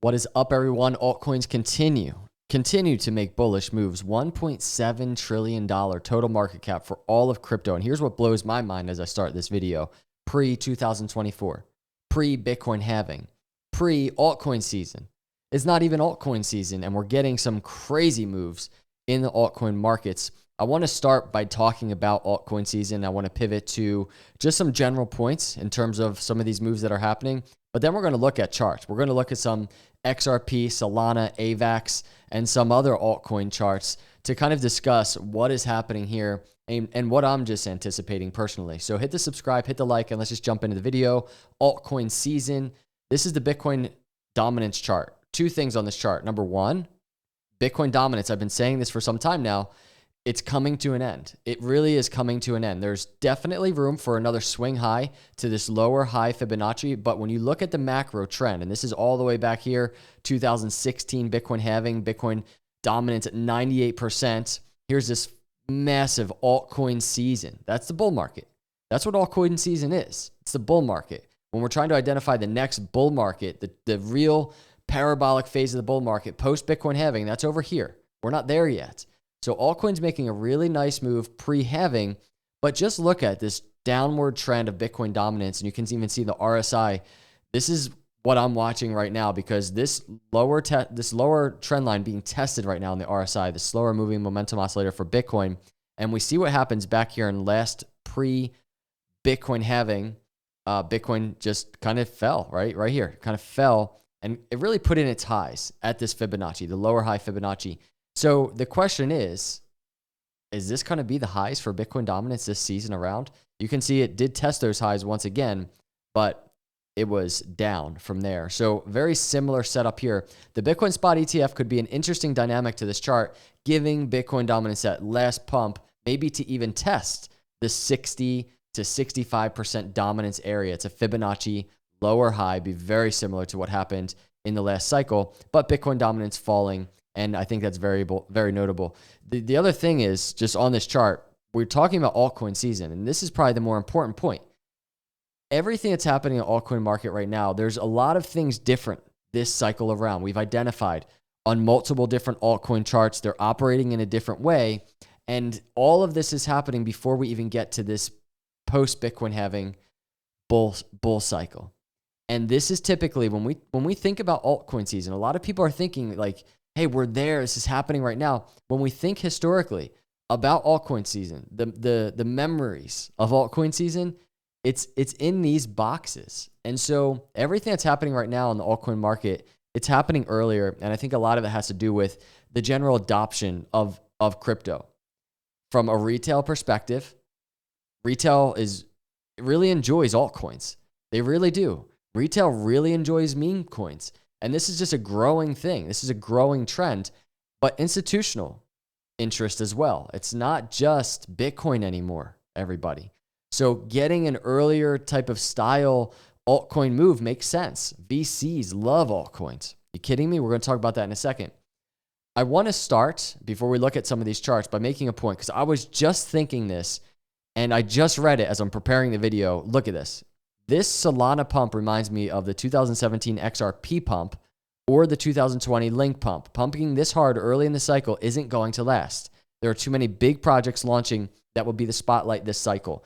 What is up, everyone? Altcoins continue to make bullish moves. $1.7 trillion total market cap for all of crypto. And here's what blows my mind as I start this video. Pre-2024, pre-Bitcoin halving, pre-altcoin season. It's not even altcoin season, and we're getting some crazy moves in the altcoin markets. I want to start by talking about altcoin season. I want to pivot to just some general points in terms of some of these moves that are happening. But then we're going to look at charts. We're going to look at some XRP, Solana, AVAX, and some other altcoin charts to kind of discuss what is happening here and what I'm just anticipating personally. So hit the subscribe, hit the like, and let's just jump into the video. Altcoin season. This is the Bitcoin dominance chart. Two things on this chart. Number one, Bitcoin dominance. I've been saying this for some time now. It's coming to an end. It really is coming to an end. There's definitely room for another swing high to this lower high Fibonacci. But when you look at the macro trend, and this is all the way back here, 2016 Bitcoin halving, Bitcoin dominance at 98%. Here's this massive altcoin season. That's the bull market. That's what altcoin season is. It's the bull market. When we're trying to identify the next bull market, the real parabolic phase of the bull market post Bitcoin halving, that's over here. We're not there yet. So altcoin's making a really nice move pre-halving, but just look at this downward trend of Bitcoin dominance, and you can even see the RSI. This is what I'm watching right now because this lower trend line being tested right now in the RSI, the slower moving momentum oscillator for Bitcoin, and we see what happens back here in last pre-Bitcoin halving. Bitcoin just kind of fell right here, kind of fell, and it really put in its highs at this Fibonacci, the lower high Fibonacci. So the question is this going to be the highs for Bitcoin dominance this season around? You can see it did test those highs once again, but it was down from there. So very similar setup here. The Bitcoin spot ETF could be an interesting dynamic to this chart, giving Bitcoin dominance that last pump, maybe to even test the 60 to 65% dominance area. It's a Fibonacci lower high, be very similar to what happened in the last cycle, but Bitcoin dominance falling. And I think that's very notable. The other thing is, just on this chart, we're talking about altcoin season, and this is probably the more important point. Everything that's happening in the altcoin market right now, there's a lot of things different this cycle around. We've identified on multiple different altcoin charts. They're operating in a different way, and all of this is happening before we even get to this post-Bitcoin halving bull cycle. And this is typically, when we think about altcoin season, a lot of people are thinking like, hey, we're there. This is happening right now. When we think historically about altcoin season, the memories of altcoin season, it's in these boxes. And so everything that's happening right now in the altcoin market, it's happening earlier. And I think a lot of it has to do with the general adoption of crypto. From a retail perspective, retail really enjoys altcoins. They really do. Retail really enjoys meme coins. And this is just a growing thing. This is a growing trend, but institutional interest as well. It's not just Bitcoin anymore, everybody. So getting an earlier type of style altcoin move makes sense. VCs love altcoins. You kidding me? We're going to talk about that in a second. I want to start, before we look at some of these charts, by making a point, because I was just thinking this, and I just read it as I'm preparing the video. Look at this. This Solana pump reminds me of the 2017 XRP pump or the 2020 Link pump. Pumping this hard early in the cycle isn't going to last. There are too many big projects launching that will be the spotlight this cycle.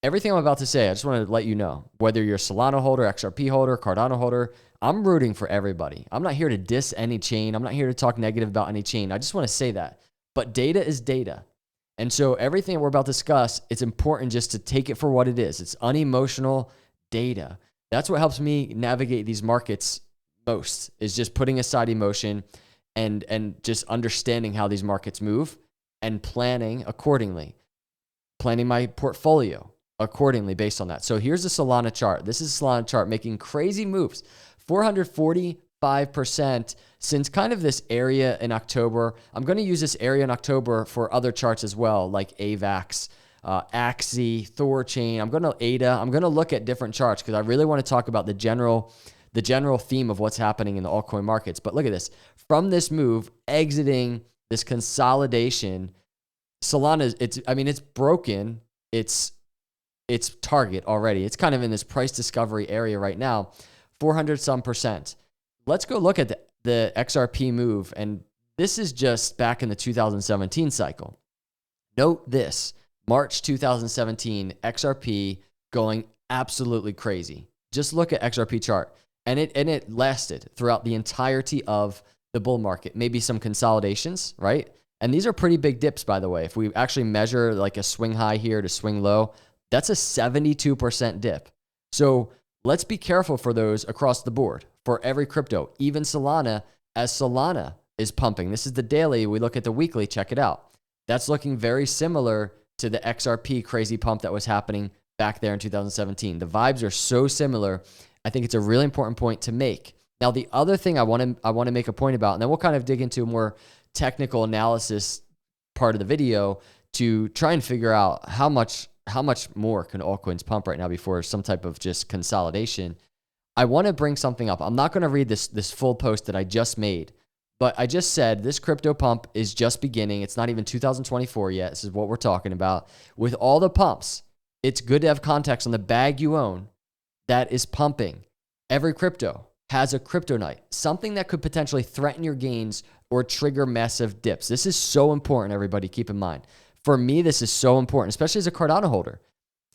Everything I'm about to say, I just want to let you know, whether you're a Solana holder, XRP holder, Cardano holder, I'm rooting for everybody. I'm not here to diss any chain. I'm not here to talk negative about any chain. I just want to say that. But data is data. And so everything that we're about to discuss, it's important just to take it for what it is. It's unemotional data. That's what helps me navigate these markets most, is just putting aside emotion and just understanding how these markets move and planning accordingly, planning my portfolio accordingly based on that. So here's the Solana chart. This is a Solana chart making crazy moves, 445% since kind of this area in October. I'm going to use this area in October for other charts as well, like AVAX, AXIE, Thorchain. I'm going to look at different charts because I really want to talk about the general theme of what's happening in the altcoin markets. But look at this. From this move, exiting this consolidation, Solana, it's broken its target already. It's kind of in this price discovery area right now, 400 some %. let's go look at the XRP move. And this is just back in the 2017 cycle. Note this, March 2017, XRP going absolutely crazy. Just look at XRP chart. And it lasted throughout the entirety of the bull market. Maybe some consolidations, right? And these are pretty big dips, by the way. If we actually measure like a swing high here to swing low, that's a 72% dip. So let's be careful for those across the board for every crypto, even Solana, as Solana is pumping. This is the daily. We look at the weekly, check it out. That's looking very similar to the XRP crazy pump that was happening back there in 2017. The vibes are so similar. I think it's a really important point to make. Now, the other thing I want to make a point about, and then we'll kind of dig into a more technical analysis part of the video to try and figure out how much more can altcoins pump right now before some type of just consolidation. I want to bring something up. I'm not going to read this full post that I just made, but I just said this crypto pump is just beginning. It's not even 2024 yet. This is what we're talking about. With all the pumps, it's good to have context on the bag you own that is pumping. Every crypto has a crypto night, something that could potentially threaten your gains or trigger massive dips. This is so important, everybody. Keep in mind. For me, this is so important, especially as a Cardano holder.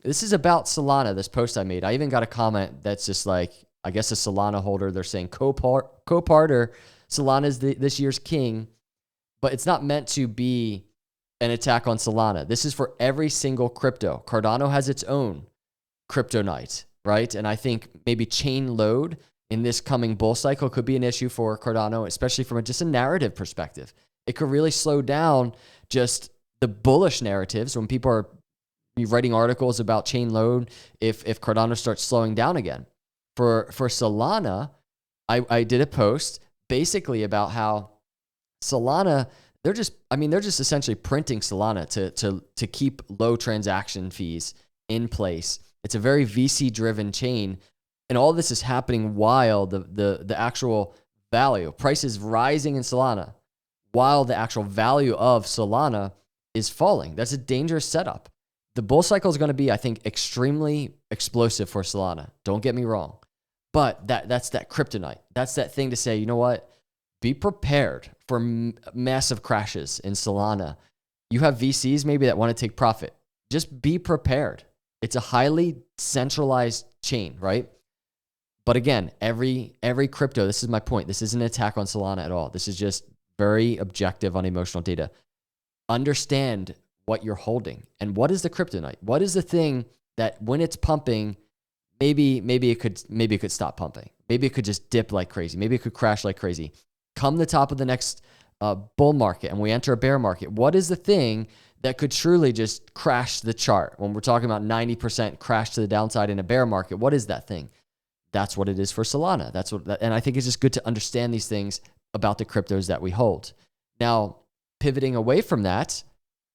This is about Solana, this post I made. I even got a comment that's just like, I guess a Solana holder, they're saying co-parter, Solana is this year's king, but it's not meant to be an attack on Solana. This is for every single crypto. Cardano has its own crypto night, right? And I think maybe chain load in this coming bull cycle could be an issue for Cardano, especially from just a narrative perspective. It could really slow down just the bullish narratives when people are writing articles about chain load if Cardano starts slowing down again. For Solana, I did a post basically about how Solana, they're just essentially printing Solana to keep low transaction fees in place. It's a very VC-driven chain, and all this is happening while the actual value, price is rising in Solana, while the actual value of Solana is falling. That's a dangerous setup. The bull cycle is going to be, I think, extremely explosive for Solana. Don't get me wrong. But that's that kryptonite. That's that thing to say, you know what? Be prepared for massive crashes in Solana. You have VCs maybe that want to take profit. Just be prepared. It's a highly centralized chain, right? But again, every crypto, this is my point. This isn't an attack on Solana at all. This is just very objective, unemotional data. Understand what you're holding and what is the kryptonite. What is the thing that when it's pumping, maybe it could stop pumping. Maybe it could just dip like crazy. Maybe it could crash like crazy. Come the top of the next bull market and we enter a bear market. What is the thing that could truly just crash the chart? When we're talking about 90% crash to the downside in a bear market, what is that thing? That's what it is for Solana. And I think it's just good to understand these things about the cryptos that we hold. Now, pivoting away from that,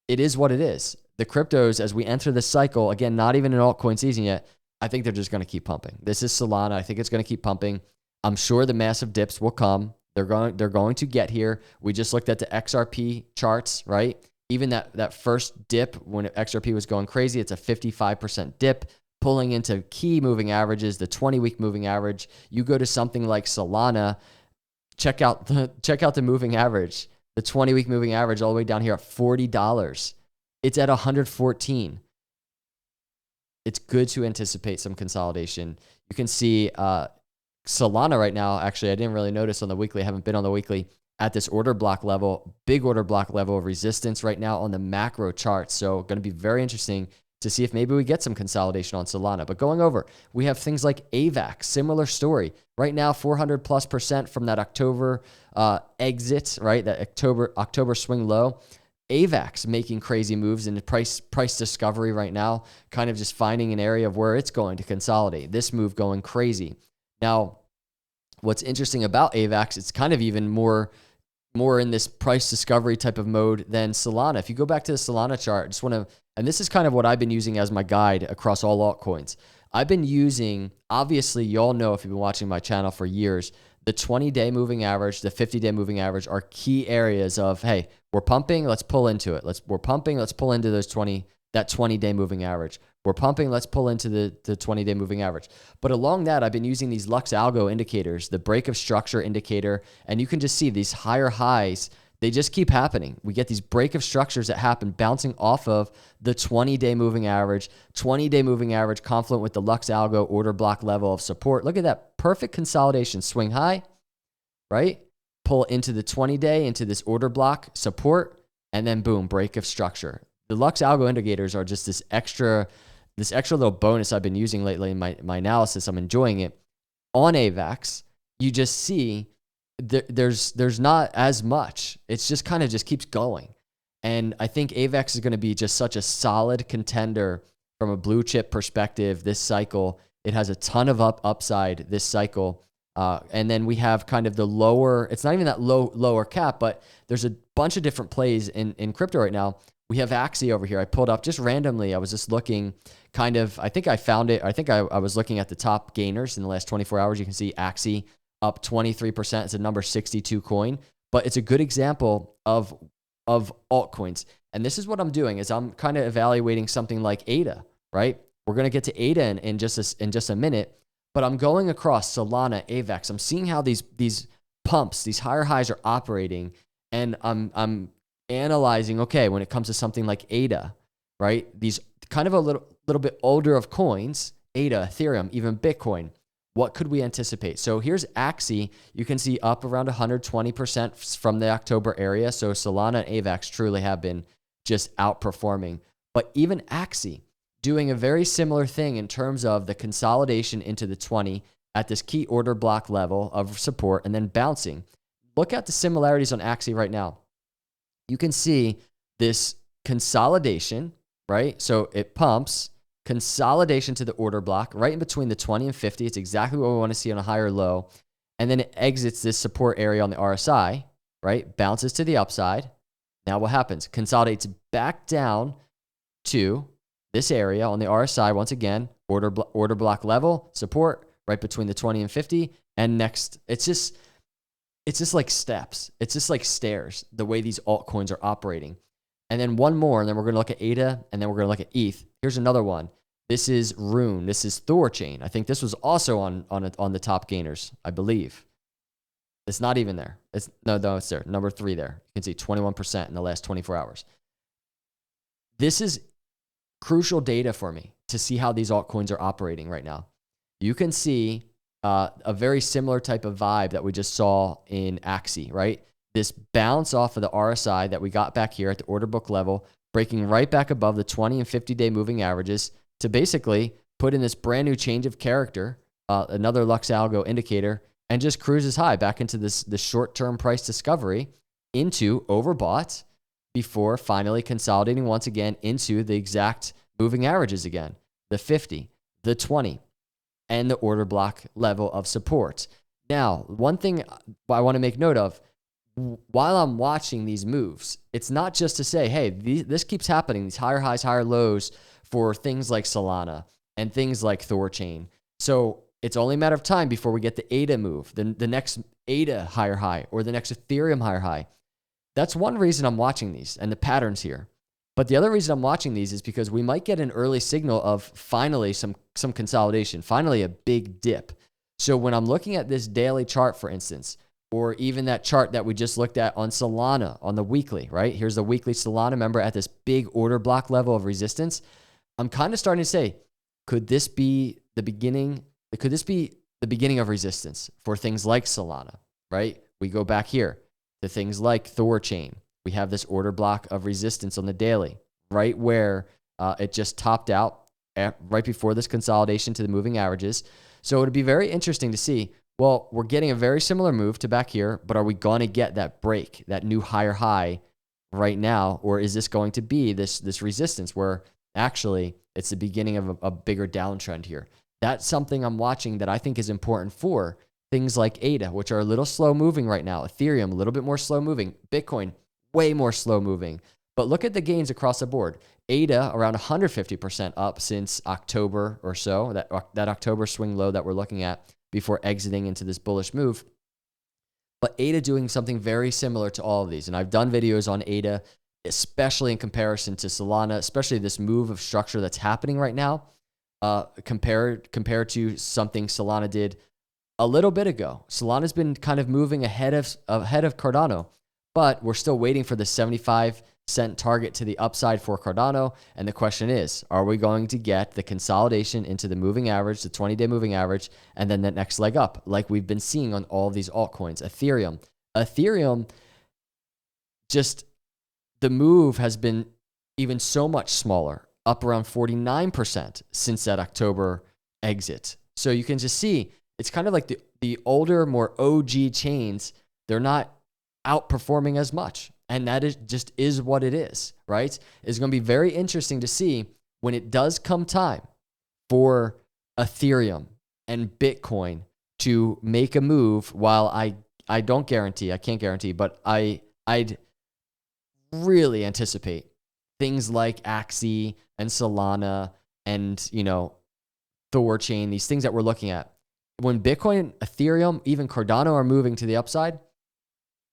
it is what it is. The cryptos, as we enter this cycle, again, not even an altcoin season yet, I think they're just going to keep pumping. This is Solana. I think it's going to keep pumping. I'm sure the massive dips will come. They're going to get here. We just looked at the XRP charts, right? Even that first dip when XRP was going crazy, it's a 55% dip, pulling into key moving averages, the 20-week moving average. You go to something like Solana, check out the moving average, the 20-week moving average all the way down here at $40. It's at 114. It's good to anticipate some consolidation. You can see Solana right now, actually, I didn't really notice on the weekly. I haven't been on the weekly at this order block level, big order block level of resistance right now on the macro chart. So going to be very interesting to see if maybe we get some consolidation on Solana. But going over, we have things like AVAX, similar story. Right now, 400+% from that October exit, right? That October swing low. AVAX making crazy moves in the price discovery right now, kind of just finding an area of where it's going to consolidate. This move going crazy. Now, what's interesting about AVAX, it's kind of even more in this price discovery type of mode than Solana. If you go back to the Solana chart, and this is kind of what I've been using as my guide across all altcoins. I've been using, obviously, you all know if you've been watching my channel for years, the 20-day moving average, the 50-day moving average are key areas of, hey, we're pumping, let's pull into it. We're pumping, let's pull into that 20-day moving average. We're pumping. Let's pull into the 20-day moving average. But along that, I've been using these Lux Algo indicators, the break of structure indicator, and you can just see these higher highs. They just keep happening. We get these break of structures that happen bouncing off of the 20-day moving average, 20-day moving average confluent with the Lux Algo order block level of support. Look at that perfect consolidation. Swing high, right? Pull into the 20-day, into this order block support, and then boom, break of structure. The Lux Algo indicators are just this extra little bonus I've been using lately in my analysis. I'm enjoying it. On AVAX, you just see there's not as much. It's just kind of just keeps going. And I think AVAX is going to be just such a solid contender from a blue chip perspective this cycle. It has a ton of upside this cycle. And then we have kind of the lower, it's not even that lower cap, but there's a bunch of different plays in crypto right now. We have AXIE over here. I pulled up just randomly. I was just looking kind of, I think I found it. I think I was looking at the top gainers in the last 24 hours. You can see AXIE up 23%. It's a number 62 coin, but it's a good example of altcoins. And this is what I'm doing is I'm kind of evaluating something like ADA, right? We're going to get to ADA in just a minute, but I'm going across Solana, AVAX. I'm seeing how these pumps, these higher highs are operating, and I'm analyzing, okay, when it comes to something like ADA, right? These kind of a little bit older of coins, ADA, Ethereum, even Bitcoin. What could we anticipate? So here's AXIE. You can see up around 120% from the October area. So Solana and AVAX truly have been just outperforming. But even AXIE doing a very similar thing in terms of the consolidation into the 20 at this key order block level of support and then bouncing. Look at the similarities on AXIE right now. You can see this consolidation, right? So it pumps, consolidation to the order block right in between the 20 and 50. It's exactly what we want to see on a higher low. And then it exits this support area on the RSI, right? Bounces to the upside. Now what happens? Consolidates back down to this area on the RSI. Once again, order block level, support right between the 20 and 50. And next, it's just like steps. It's just like stairs, the way these altcoins are operating. And then one more, and then we're going to look at ADA, and then we're going to look at ETH. Here's another one. This is Rune. This is Thorchain. I think this was also on the top gainers, I believe. It's not even there. No, it's there. Number 3 there. You can see 21% in the last 24 hours. This is crucial data for me to see how these altcoins are operating right now. You can see a very similar type of vibe that we just saw in AXIE, right? This bounce off of the RSI that we got back here at the order book level, breaking right back above the 20 and 50-day moving averages to basically put in this brand new change of character, another Lux Algo indicator, and just cruises high back into this short-term price discovery into overbought before finally consolidating once again into the exact moving averages again, the 50, the 20, and the order block level of support. Now, one thing I want to make note of, while I'm watching these moves, it's not just to say, hey, this keeps happening, these higher highs, higher lows for things like Solana and things like Thorchain. So it's only a matter of time before we get the ADA move, the next ADA higher high or the next Ethereum higher high. That's one reason I'm watching these and the patterns here. But the other reason I'm watching these is because we might get an early signal of finally some consolidation, finally a big dip. So when I'm looking at this daily chart, for instance, or even that chart that we just looked at on Solana on the weekly, right? Here's the weekly Solana, remember, at this big order block level of resistance. I'm kind of starting to say, could this be the beginning of resistance for things like Solana, right? We go back here to things like Thorchain. We have this order block of resistance on the daily, right where it just topped out right before this consolidation to the moving averages. So it would be very interesting to see, well, we're getting a very similar move to back here, but are we going to get that break, that new higher high right now? Or is this going to be this resistance where actually it's the beginning of a bigger downtrend here? That's something I'm watching that I think is important for things like ADA, which are a little slow moving right now. Ethereum, a little bit more slow moving. Bitcoin, way more slow moving. But look at the gains across the board. ADA around 150% up since October or so, that October swing low that we're looking at before exiting into this bullish move. But ADA doing something very similar to all of these. And I've done videos on ADA especially in comparison to Solana, especially this move of structure that's happening right now, compared to something Solana did a little bit ago. Solana's been kind of moving ahead of Cardano, but we're still waiting for the 75-cent target to the upside for Cardano. And the question is, are we going to get the consolidation into the moving average, the 20-day moving average, and then that next leg up, like we've been seeing on all of these altcoins? Ethereum, just the move has been even so much smaller, up around 49% since that October exit. So you can just see, it's kind of like the older, more OG chains, they're not outperforming as much. And that is just is what it is, right? It's going to be very interesting to see when it does come time for Ethereum and Bitcoin to make a move. While I don't guarantee, I can't guarantee, but I'd really anticipate things like AXIE and Solana and, you know, Thorchain, these things that we're looking at. When Bitcoin, Ethereum, even Cardano are moving to the upside,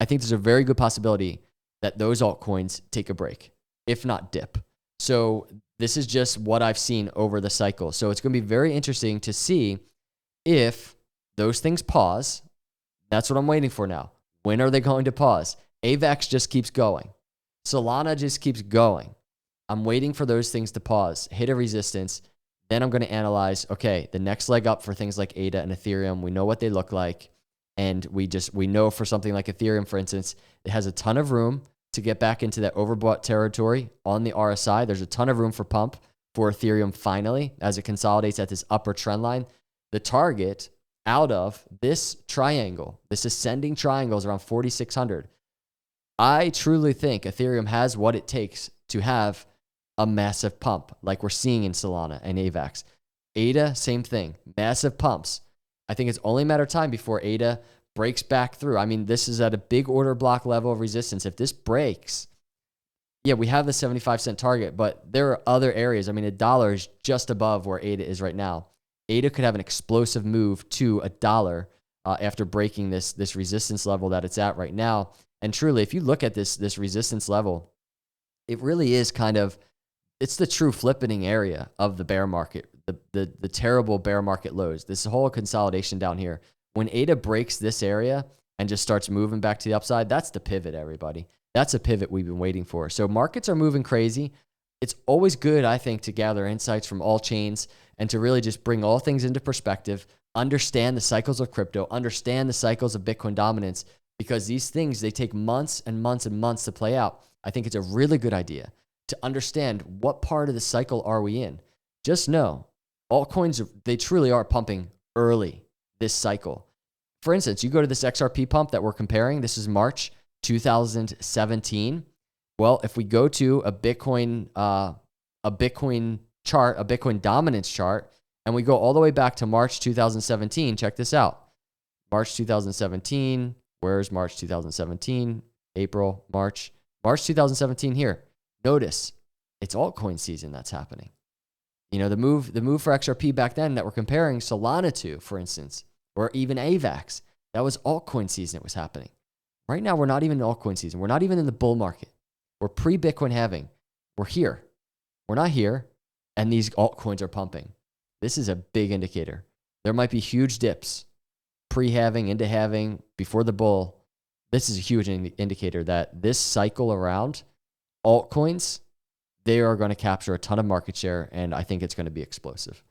I think there's a very good possibility that those altcoins take a break, if not dip. So this is just what I've seen over the cycle. So it's going to be very interesting to see if those things pause. That's what I'm waiting for now. When are they going to pause? AVAX just keeps going. Solana just keeps going. I'm waiting for those things to pause, hit a resistance. Then I'm going to analyze, okay, the next leg up for things like ADA and Ethereum, we know what they look like. And we know for something like Ethereum, for instance, it has a ton of room to get back into that overbought territory on the RSI. There's a ton of room for pump for Ethereum finally as it consolidates at this upper trend line. The target out of this triangle, this ascending triangle, is around 4,600. I truly think Ethereum has what it takes to have a massive pump like we're seeing in Solana and AVAX. ADA, same thing, massive pumps. I think it's only a matter of time before ADA breaks back through. I mean, this is at a big order block level of resistance. If this breaks, yeah, we have the 75-cent target, but there are other areas. I mean, $1 is just above where ADA is right now. ADA could have an explosive move to $1 after breaking this resistance level that it's at right now. And truly, if you look at this resistance level, it really is kind of, it's the true flippening area of the bear market, the terrible bear market lows. This whole consolidation down here. When ADA breaks this area and just starts moving back to the upside, that's the pivot, everybody. That's a pivot we've been waiting for. So markets are moving crazy. It's always good, I think, to gather insights from all chains and to really just bring all things into perspective, understand the cycles of crypto, understand the cycles of Bitcoin dominance, because these things, they take months and months and months to play out. I think it's a really good idea to understand what part of the cycle are we in. Just know, altcoins, they truly are pumping early this cycle. For instance, you go to this XRP pump that we're comparing. This is March 2017. Well, if we go to a Bitcoin chart, a Bitcoin dominance chart, and we go all the way back to March 2017, check this out. March 2017, where's March 2017? April, March 2017 here. Notice, it's altcoin season that's happening. You know, the move for XRP back then that we're comparing Solana to, for instance, or even AVAX, that was altcoin season. It was happening. Right now, we're not even in altcoin season. We're not even in the bull market. We're pre-Bitcoin halving. We're here. We're not here, and these altcoins are pumping. This is a big indicator. There might be huge dips, pre-halving, into halving, before the bull. This is a huge indicator that this cycle around altcoins, they are going to capture a ton of market share, and I think it's going to be explosive.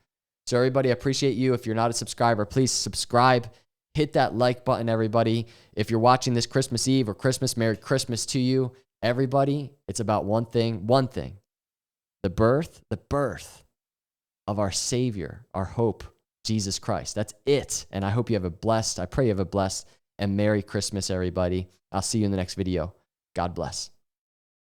So everybody, I appreciate you. If you're not a subscriber, please subscribe. Hit that like button, everybody. If you're watching this Christmas Eve or Christmas, Merry Christmas to you. Everybody, it's about one thing. The birth of our Savior, our hope, Jesus Christ. That's it. And I hope you have I pray you have a blessed and Merry Christmas, everybody. I'll see you in the next video. God bless.